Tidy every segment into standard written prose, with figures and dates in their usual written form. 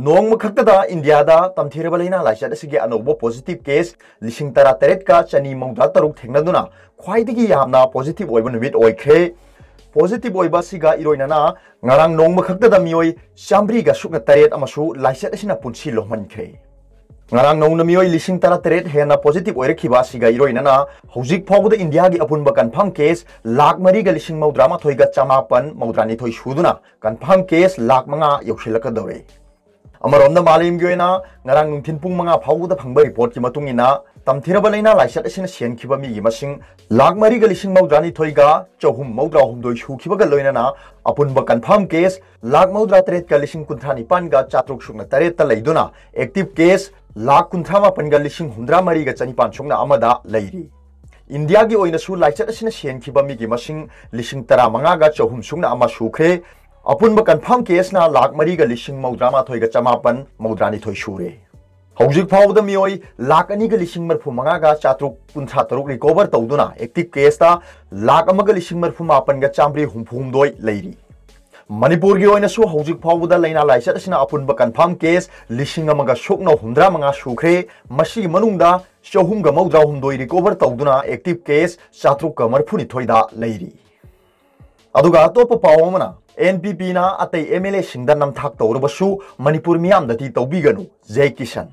नोंग खक्तदा इंडियादा तमथेरब लैना लाइचत असिगे अनौब positive case लिसिंग तरा तरेट का चनी मौदा तरुक थेंगनदुना ख्वाइदगी यामना पॉजिटिव ओइब नुमित ओइख्रे पॉजिटिव ओइबा सिगा इरोइनाना ngarang nong makhakda mioi chamri ga sukna taret amasu laisat asina punsi lohmankhre ngarang nong na mioi lising tara taret hena positive oire khiba siga iroinana hojik phawda india gi apunba confirm case lakh mari ga lising maudra ma thoiga chamapan maudrani thoi suduna confirm case lakh manga yoksilaka dore amaronda malim gi oina ngarang nungthin pung manga phawda phangba report ki matungina tamthiraba laina laisat asina sian khiba mi gi masing lakh mari ga lising maudrani thoiga chohum maudra humdoi su khiba ga loinana अपुनब confirm case लाख मौद्रा तरेट का लिसिंग कुंथ्रा निपान का चात्रुक सुकना तरेट लैदुना एक्टिव केस लाख कुंथ्रा मापन का लिसिंग हुंद्रा मरी का चनिपान सुकना अमदा लैरी इंडिया की ओइनसु लाइचत असिना सेनखिबा मिगी मसिंग लिसिंग तरा मंगा गा चौहुम सुकना अमा सुख्रे अपुनब कन्फर्म केस ना लाख मरी का लिसिंग मौद्रा माथोय का चमापन मौद्रानी थोय सुरे हौजिक फावदा मियोय लाख अनी का लिसिंग मरफु मंगा गा चात्रुक कुंथ्रा तरुक रिकवर तौदुना एक्टिव केस ता लाख अमगा लिसिंग मरफु मापन गा चामरी हुमफुमदोय लैरी मणिपुर की ओइनसु हौजिक फावदा लैना लाइचत असिना अपुनब कन्फर्म केस लिसिंग अमगा सुकनो हुंद्रा मंगा सुख्रे मसी मनुंगदा चौहुम गा मौद्रा हुमदोय रिकवर तौदुना एक्टिव केस चात्रुक गा मरफुनि थोयदा लैरी अदुगा अतोप पाव अमना एनपीपी ना अतै एमएलए सिंगदा नमथाक तौरबसु मणिपुर मियामदती तौबिगनु Jai Kishan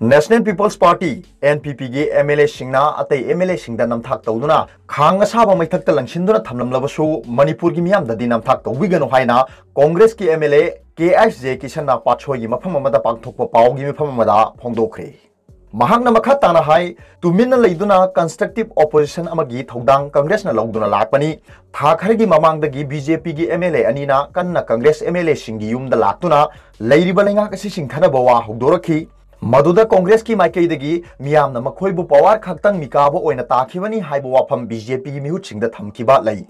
national people's party NPP की एमएलए सिंगना अतै एमएलए सिंगदा नमथाक तौदुना खांग असाबा मैथक्ता लंगसिंदुना थमलमलबसु मणिपुर की मियामददी नमथाक तौबिगनु हाइना कांग्रेस की एमएलए केएस जय किशन ना पाछोई मफम अमदा पांगथोकपा पावगी मफम अमदा फोंदोखरे महांगना मखा ताना high Tumin लैदुना constructive opposition अमगी थौदांग Congress ना लौदुना लाकपनी था खरगी ममांगदगी बीजेपी की एमएलए अनीना कन्ना कांग्रेस एमएलए सिंगी युमदा लाक्तुना लैरिबा लेंगा कसी सिंथनबा वा हौदोरखी मदुदा कांग्रेस की माइकैदगी मियामना मखोइबु पवार खक्तंग मिकाबो ओइना ताखिबनी हाइबो वाफम बीजेपी की मिहुतसिंगदा थमखिबा लै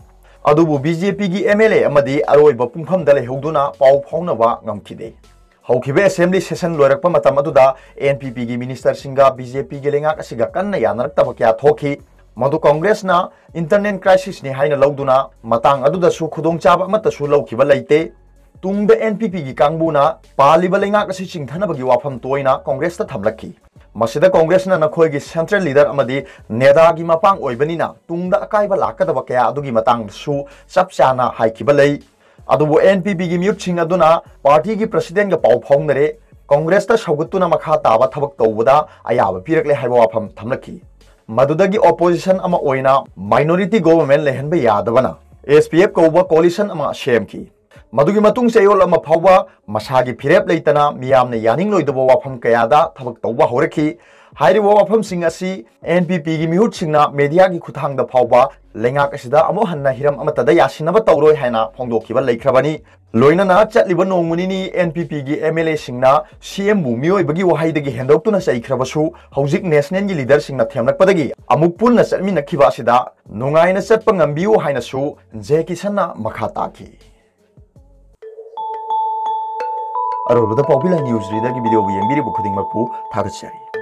अदुबु बीजेपी की एमएलए अमदी अरोइबा पुंफमदा लेहौदुना पाउ फाउनबा ngamkhide हौखिबे असेंबली सेशन लोरकपा मतम अदुदा एनपीपी की मिनिस्टर सिंगा बीजेपी की लेंगा कसिगा कन्ना यानरक्तबा क्या थोखि मदु कांग्रेस ना इंटरनेट क्राइसिस ने हाइना लौदुना मतंग अदुदा सु खुदोंचाबा अमतसु लौखिबा लैते तुंग एनपीपी की कांगबुना पालिबा लेंगा कसी चिंथनबगी वाफम तोइना कांग्रेस ता थमलखी मसिदा कांग्रेस ना नखोयगी सेंट्रल लीडर अमदी नेदा की मपांग ओइबनिना तुंगदा अकाइबा लाकदबा क्या अदुगी मतंग सु सबचाना हाइखिबा लै अदुबु एनपीपी की म्यूटसिंग अदुना पार्टी की प्रेसिडेंट का पाउ फाउंगरे कांग्रेस ता सौगतुना मखा ताबा थबक तौबदा अयाबा पिरकले हाइबा वाफम थमलखी मदुदगी ऑपोजिशन अमा ओइना माइनॉरिटी गवर्नमेंट लेहनबा यादबना एसपीएफ कौबा कोलिशन अमा सेमखी मदुगी मतुंग चयोल अमा फावबा मसागी फिरेप लेतना मियामना यानिंग लोइदबा वाफम कयादा थबक तौबा होरखी हाइरिबा वाफम सिंग असि एनपीपी की मिहुत सिंगना मीडिया की खुथांगदा फावबा लेंगाक असिदा अमो हन्ना हिरम अमतदा यासिनबा तौरोय हाइना फोंदोखिबा लेख्रबनी लोइनना चटलिबा नोंमुनिनी एनपीपी की एमएलए सिंगना सीएम बु मियोइबगी वहाइदगी हेंदोक्तुना चैख्रबसु हौजिक नेशनल की लीडर सिंगना थेमलकपदगी अमुक पुन्ना चटमिनखिबा असिदा नुंगाइना चटपा ngambiyu हाइनासु जय किशनना मखा ताखि अरोबदा पॉपुलर न्यूज रीडर की वीडियो येंबिरिबु खुदिंगमकपु थागतचरी।